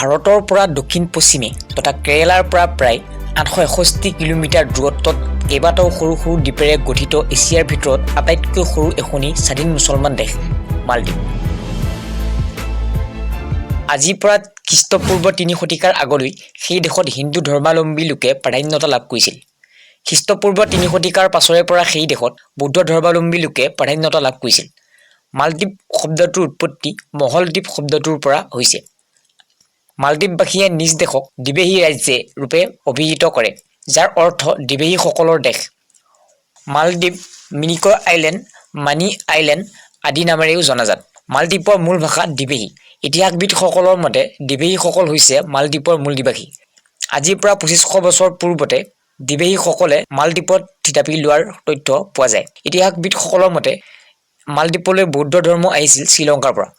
ভাৰতৰ পৰা দক্ষিণ পশ্চিমে তথা কেৰেলাৰ পৰা প্ৰায় 861 কিলোমিটাৰ দূৰত্বত কেইবাটাও সৰু সৰু দ্বীপেৰে গঠিত এছিয়াৰ ভিতৰত আটাইতকৈ সৰু এখনি স্বাধীন মুছলমান দেশ মালদ্বীপ। আজিৰ পৰা খ্ৰীষ্টপূৰ্ব 3 শতিকাৰ আগলৈ সেই দেশত হিন্দু ধৰ্মাৱলম্বী লোকে প্ৰাধান্যতা লাভ কৰিছিল। খ্ৰীষ্টপূৰ্ব 3 শতিকাৰ পাছৰে পৰা সেই দেশত বৌদ্ধ ধৰ্মাৱলম্বী লোকে প্ৰাধান্যতা লাভ কৰিছিল। মালদ্বীপ শব্দটোৰ উৎপত্তি মহলদ্বীপ শব্দটোৰ পৰা হৈছে। মালদ্বীপবাসীয়ে নিজ দেশক দ্বিবেহী ৰাজ্য ৰূপে অভিহিত কৰে, যাৰ অৰ্থ দ্বিবেহীসকলৰ দেশ। মালদ্বীপ মিনিকয় আইলেণ্ড, মানি আইলেণ্ড আদি নামেৰেও জনাজাত। মালদ্বীপৰ মূল ভাষা দ্বিবেহী। ইতিহাসবিদসকলৰ মতে দ্বিবেহীসকল হৈছে মালদ্বীপৰ মূল নিবাসী। আজিৰ পৰা 2500 বছৰ পূৰ্বতে দ্বিবেহীসকলে মালদ্বীপত থিতাপি লোৱাৰ তথ্য পোৱা যায়। ইতিহাসবিদসকলৰ মতে মালদ্বীপলৈ বৌদ্ধ ধৰ্ম আহিছিল শ্ৰীলংকাৰ পৰা।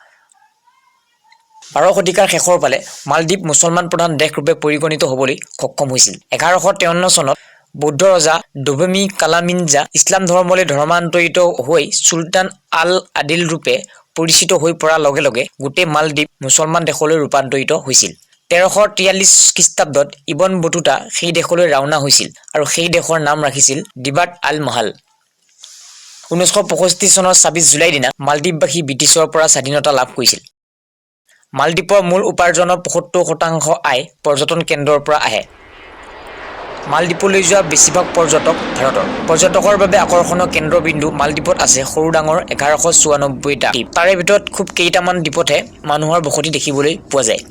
12 শতিকাৰ শেষৰ ফালে মালদ্বীপ মুছলমান প্ৰধান দেশ ৰূপে পৰিগণিত হ'বলৈ সক্ষম হৈছিল। 1153 চনত বৌদ্ধ ৰজা ডোভেমি কালামিনজা ইছলাম ধৰ্মলৈ ধৰ্মান্তৰিত হৈ চুলতান আল আদিল ৰূপে পৰিচিত হৈ পৰাৰ লগে লগে গোটেই মালদ্বীপ মুছলমান দেশলৈ ৰূপান্তৰিত হৈছিল। 1343 খ্ৰীষ্টাব্দত ইবন বতুতা সেই দেশলৈ ৰাওনা হৈছিল আৰু সেই দেশৰ নাম ৰাখিছিল দিবাট আল মাহাল। 1965 চনৰ 26 জুলাই দিনা মালদ্বীপবাসী ব্ৰিটিছৰ পৰা স্বাধীনতা লাভ কৰিছিল। মালদ্বীপৰ মূল উপাৰ্জনৰ 75% আয় পৰ্যটন কেন্দ্ৰৰ পৰা আহে। মালদ্বীপলৈ যোৱা বেছিভাগ পৰ্যটক ভাৰতৰ। পৰ্যটকৰ বাবে আকৰ্ষণৰ কেন্দ্ৰবিন্দু মালদ্বীপত আছে সৰু ডাঙৰ 1194টা দ্বীপ। তাৰে ভিতৰত খুব কেইটামান দ্বীপতহে মানুহৰ বসতি দেখিবলৈ পোৱা যায়।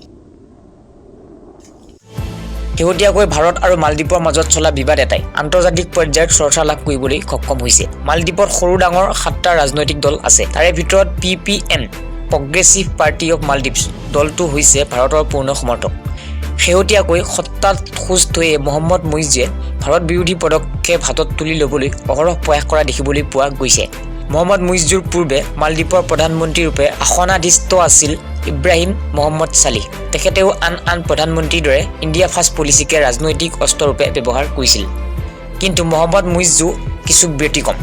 শেহতীয়াকৈ ভাৰত আৰু মালদ্বীপৰ মাজত চলা বিবাদ এটাই আন্তৰ্জাতিক পৰ্যায়ত চৰ্চা লাভ কৰিবলৈ সক্ষম হৈছে। মালদ্বীপত সৰু ডাঙৰ 7টা ৰাজনৈতিক দল আছে। তাৰে ভিতৰত PPM প্ৰগ্ৰেছিভ পাৰ্টি অৱ মালদ্বীপছ দলটো হৈছে ভাৰতৰ পূৰ্ণ সমৰ্থক। শেহতীয়াকৈ সত্তাত খোজ থৈয়ে মহম্মদ মুইজে ভাৰত বিৰোধী পদক্ষেপ হাতত তুলি ল'বলৈ অহৰহ প্ৰয়াস কৰা দেখিবলৈ পোৱা গৈছে। মহম্মদ মুইজুৰ পূৰ্বে মালদ্বীপৰ প্ৰধানমন্ত্ৰী ৰূপে আসনাধিষ্ঠ আছিল ইব্ৰাহিম মহম্মদ ছালিহ। তেখেতেও আন প্ৰধানমন্ত্ৰীৰ দৰে ইণ্ডিয়া ফাৰ্ষ্ট পলিচিকে ৰাজনৈতিক অস্ত্ৰৰূপে ব্যৱহাৰ কৰিছিল। কিন্তু মহম্মদ মুইজু কিছু ব্যতিক্ৰম।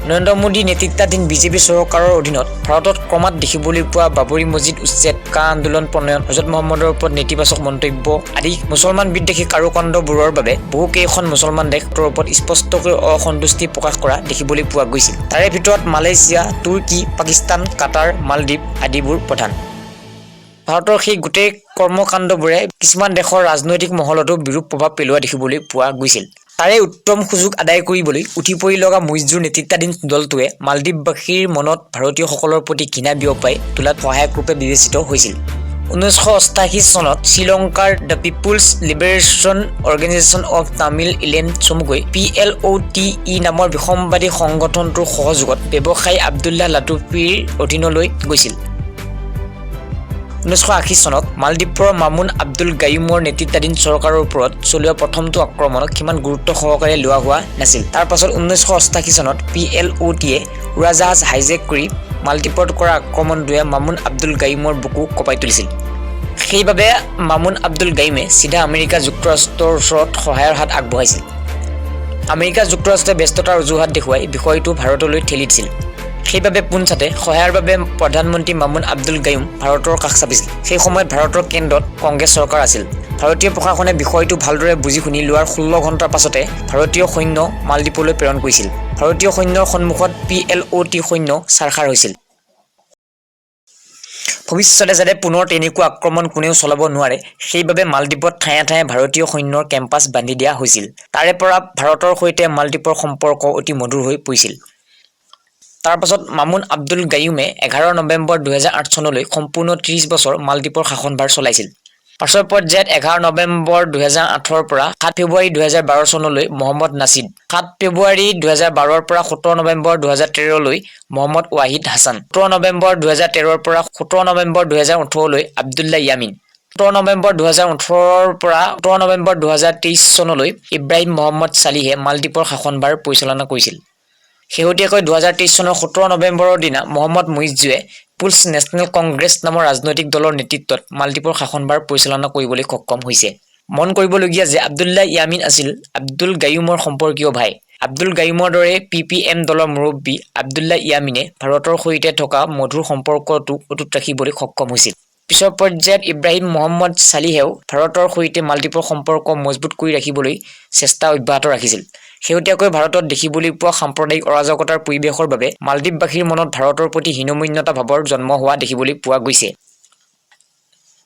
নৰেন্দ্ৰ মোদী নেতৃত্বাধীন বিজেপি চৰকাৰৰ অধীনত ভাৰতত ক্ৰমাৎ দেখিবলৈ পোৱা বাবৰি মছজিদ উচ্ছেদ, কা আন্দোলন প্ৰণয়ন, হজৰত মহম্মদৰ ওপৰত নেতিবাচক মন্তব্য আদি মুছলমান বিদ্বেষী কাৰুকাণ্ডবোৰৰ বাবে বহুকেইখন মুছলমান দেশৰ ওপৰত স্পষ্টকৈ অসন্তুষ্টি প্ৰকাশ কৰা দেখিবলৈ পোৱা গৈছিল। তাৰে ভিতৰত মালয়েছিয়া, তুৰ্কী, পাকিস্তান, কাটাৰ, মালদ্বীপ আদিবোৰ প্ৰধান। ভাৰতৰ সেই গোটেই কৰ্মকাণ্ডবোৰে কিছুমান দেশৰ ৰাজনৈতিক মহলতো বিৰূপ প্ৰভাৱ পেলোৱা দেখিবলৈ পোৱা গৈছিল। তাৰে উত্তম সুযোগ আদায় কৰিবলৈ উঠি পৰি লগা মুইজুৰ নেতৃত্বাধীন দলটোৱে মালদ্বীপবাসীৰ মনত ভাৰতীয়সকলৰ প্ৰতি ঘৃণা বিয়পাই তোলাত সহায়ক ৰূপে বিবেচিত হৈছিল। 1988 চনত শ্ৰীলংকাৰ the People's Liberation Organisation of Tamil Eelam চমুকৈ PLOTE নামৰ বিসম্বাদী সংগঠনটোৰ সহযোগত ব্যৱসায়ী আব্দুল্লাহ লাটুফিৰ অধীনলৈ গৈছিল। 1980 চনত মালদ্বীপৰ মামুন আব্দুল গায়ুমৰ নেতৃত্বাধীন চৰকাৰৰ ওপৰত চলোৱা প্ৰথমটো আক্ৰমণক সিমান গুৰুত্ব সহকাৰে লোৱা হোৱা নাছিল। তাৰ পাছত 1988 চনত PLOTE উৰাজাহাজ হাইজেক কৰি মালদ্বীপত কৰা আক্ৰমণটোৱে মামুন আব্দুল গায়ুমৰ বুকু কঁপাই তুলিছিল। সেইবাবে মামুন আব্দুল গায়ুমে চিধা আমেৰিকা যুক্তৰাষ্ট্ৰৰ ওচৰত সহায়ৰ হাত আগবঢ়াইছিল। আমেৰিকা যুক্তৰাষ্ট্ৰই ব্যস্ততাৰ অজুহাত দেখুৱাই বিষয়টো ভাৰতলৈ ঠেলি দিছিল। সেইবাবে পোনছাতে সহায়ৰ বাবে প্ৰধানমন্ত্ৰী মামুন আব্দুল গায়ুম ভাৰতৰ কাষ চাপিছিল। সেই সময়ত ভাৰতৰ কেন্দ্ৰত কংগ্ৰেছ চৰকাৰ আছিল। ভাৰতীয় প্ৰশাসনে বিষয়টো ভালদৰে বুজি শুনি লোৱাৰ 16 ঘণ্টাৰ পাছতে ভাৰতীয় সৈন্য মালদ্বীপলৈ প্ৰেৰণ কৰিছিল। ভাৰতীয় সৈন্যৰ সন্মুখত PLOTE সৈন্য ছাৰখাৰ হৈছিল। ভৱিষ্যতে যাতে পুনৰ তেনেকুৱা আক্ৰমণ কোনেও চলাব নোৱাৰে সেইবাবে মালদ্বীপত ঠায়ে ঠায়ে ভাৰতীয় সৈন্যৰ কেম্পাছ বান্ধি দিয়া হৈছিল। তাৰে পৰা ভাৰতৰ সৈতে মালদ্বীপৰ সম্পৰ্ক অতি মধুৰ হৈ পৰিছিল। তাৰ পাছত মামুন আব্দুল গায়ুমে 11 নৱেম্বৰ 2008 চনলৈ সম্পূৰ্ণ 30 বছৰ মালদ্বীপৰ শাসনভাৰ চলাইছিল। পাছৰ পৰ্যায়ত 11 নৱেম্বৰ 2008ৰ পৰা 7 ফেব্ৰুৱাৰী 2012 চনলৈ মহম্মদ নাছিদ, 7 ফেব্ৰুৱাৰী 2012ৰ পৰা 17 নৱেম্বৰ 2013লৈ মহম্মদ ৱাহিদ হাছান, 17 নৱেম্বৰ 2013ৰ পৰা 17 নৱেম্বৰ 2018লৈ আব্দুল্লাহ ইয়ামিন, 17 নৱেম্বৰ 2018ৰ পৰা 17 নৱেম্বৰ 2023 চনলৈ ইব্ৰাহিম মহম্মদ ছালিহে মালদ্বীপৰ শাসনভাৰ পৰিচালনা কৰিছিল। শেহতীয়াকৈ 2023 চনৰ 17 নৱেম্বৰৰ দিনা মহম্মদ মুইজুৱে পিপুলছ নেশ্যনেল কংগ্ৰেছ নামৰ ৰাজনৈতিক দলৰ নেতৃত্বত মালদ্বীপৰ শাসনভাৰ পৰিচালনা কৰিবলৈ সক্ষম হৈছে। মন কৰিবলগীয়া যে আব্দুল্লাহ ইয়ামিন আছিল আব্দুল গায়ুমৰ সম্পৰ্কীয় ভাই। আব্দুল গায়ুমৰ দৰে PPM দলৰ মুৰব্বী আব্দুল্লাহ ইয়ামিনে ভাৰতৰ সৈতে থকা মধুৰ সম্পৰ্কটো অটুট ৰাখিবলৈ সক্ষম হৈছিল। পিছৰ পৰ্যায়ত ইব্ৰাহিম মহম্মদ ছালিহেও ভাৰতৰ সৈতে মালদ্বীপৰ সম্পৰ্ক মজবুত কৰি ৰাখিবলৈ চেষ্টা অব্যাহত ৰাখিছিল। শেহতীয়াকৈ ভাৰতত দেখিবলৈ পোৱা সাম্প্ৰদায়িক অৰাজকতাৰ পৰিৱেশৰ বাবে মালদ্বীপবাসীৰ মনত ভাৰতৰ প্ৰতি হীনমন্যতা ভাৱৰ জন্ম হোৱা দেখিবলৈ পোৱা গৈছে।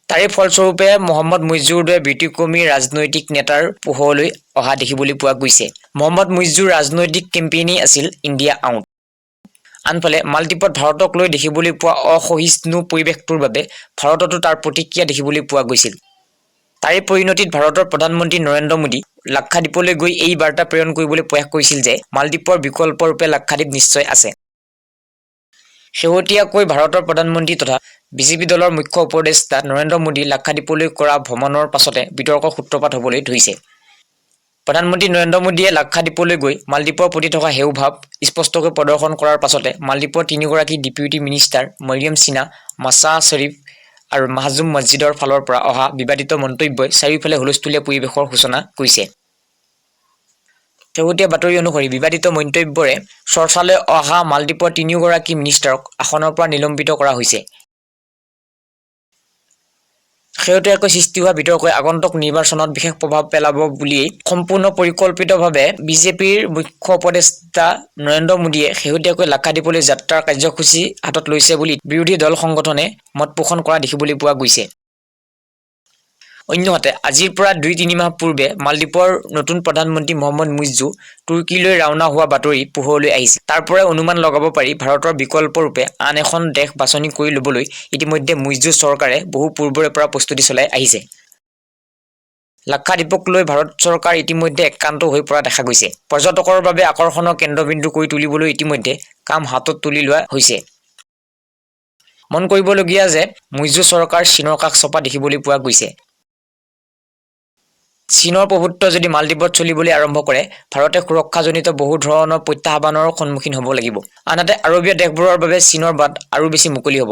তাৰে ফলস্বৰূপে মহম্মদ মুইজ্জুৰ দৰে ব্যতিক্ৰমী ৰাজনৈতিক নেতাৰ পোহৰলৈ অহা দেখিবলৈ পোৱা গৈছে। মহম্মদ মুইজ্জুৰ ৰাজনৈতিক কেম্পেইনেই আছিল ইণ্ডিয়া আউট। আনফালে মালদ্বীপত ভাৰতক লৈ দেখিবলৈ পোৱা অসহিষ্ণু পৰিৱেশটোৰ বাবে ভাৰততো তাৰ প্ৰতিক্ৰিয়া দেখিবলৈ পোৱা গৈছিল। তাৰে পৰিণতিত ভাৰতৰ প্ৰধানমন্ত্ৰী নৰেন্দ্ৰ মোদী লাক্ষাদ্বীপলৈ গৈ এই বাৰ্তা প্ৰেৰণ কৰিবলৈ প্ৰয়াস কৰিছিল যে মালদ্বীপৰ বিকল্পৰূপে লাক্ষাদ্বীপ নিশ্চয় আছে। শেহতীয়াকৈ ভাৰতৰ প্ৰধানমন্ত্ৰী তথা বিজেপি দলৰ মুখ্য উপদেষ্টা নৰেন্দ্ৰ মোদী লাক্ষাদ্বীপলৈ কৰা ভ্ৰমণৰ পাছতে বিতৰ্কৰ সূত্ৰপাত হ'বলৈ ধৰিছে। প্ৰধানমন্ত্ৰী নৰেন্দ্ৰ মোদীয়ে লাক্ষাদ্বীপলৈ গৈ মালদ্বীপৰ প্ৰতি থকা হেও ভাৱ স্পষ্টকৈ প্ৰদৰ্শন কৰাৰ পাছতে মালদ্বীপৰ তিনিগৰাকী ডেপুটি মিনিষ্টাৰ মৰিয়ম সিনা, মাছা শ্বৰিফ আৰু মাহজুম মছজিদৰ ফালৰ পৰা অহা বিবাদিত মন্তব্যই চাৰিওফালে হুলস্থুলীয়া পৰিৱেশৰ সূচনা কৰিছে। শেহতীয়া বাতৰি অনুসৰি বিবাদিত মন্তব্যৰে চৰ্চালৈ অহা মালদ্বীপৰ তিনিওগৰাকী মিনিষ্টাৰক আসনৰ পৰা নিলম্বিত কৰা হৈছে। শেহতীয়াকৈ সৃষ্টি হোৱা বিতৰ্কই আগন্তুক নিৰ্বাচনত বিশেষ প্ৰভাৱ পেলাব বুলিয়েই সম্পূৰ্ণ পৰিকল্পিতভাৱে বিজেপিৰ মুখ্য উপদেষ্টা নৰেন্দ্ৰ মোদীয়ে শেহতীয়াকৈ লাক্ষাদ্বীপলৈ যাত্ৰাৰ কাৰ্যসূচী হাতত লৈছে বুলি বিৰোধী দল সংগঠনে মত পোষণ কৰা দেখিবলৈ পোৱা গৈছে। অন্যহাতে আজিৰ পৰা ২-৩ মাহ পূৰ্বে মালদ্বীপৰ নতুন প্ৰধানমন্ত্ৰী মহম্মদ মুইজ্জু তুৰ্কীলৈ ৰাওনা হোৱা বাতৰি পোহৰলৈ আহিছে। তাৰ পৰাই অনুমান লগাব পাৰি ভাৰতৰ বিকল্পৰূপে আন এখন দেশ বাছনি কৰি ল'বলৈ ইতিমধ্যে মুইজ্জু চৰকাৰে বহু পূৰ্বৰে পৰা প্ৰস্তুতি চলাই আহিছে। লাক্ষাদ্বীপক লৈ ভাৰত চৰকাৰ ইতিমধ্যে একান্ত হৈ পৰা দেখা গৈছে। পৰ্যটকৰ বাবে আকৰ্ষণৰ কেন্দ্ৰবিন্দু কৰি তুলিবলৈ ইতিমধ্যে কাম হাতত তুলি লোৱা হৈছে। মন কৰিবলগীয়া যে মুইজ্জু চৰকাৰ চীনৰ কাষ চপা দেখিবলৈ পোৱা গৈছে। চীনৰ প্ৰভুত্ব যদি মালদ্বীপত চলিবলৈ আৰম্ভ কৰে ভাৰতে সুৰক্ষাজনিত বহু ধৰণৰ প্ৰত্যাহ্বানৰ সন্মুখীন হ'ব লাগিব। আনহাতে আৰৱীয় দেশবোৰৰ বাবে চীনৰ বাট আৰু বেছি মুকলি হ'ব।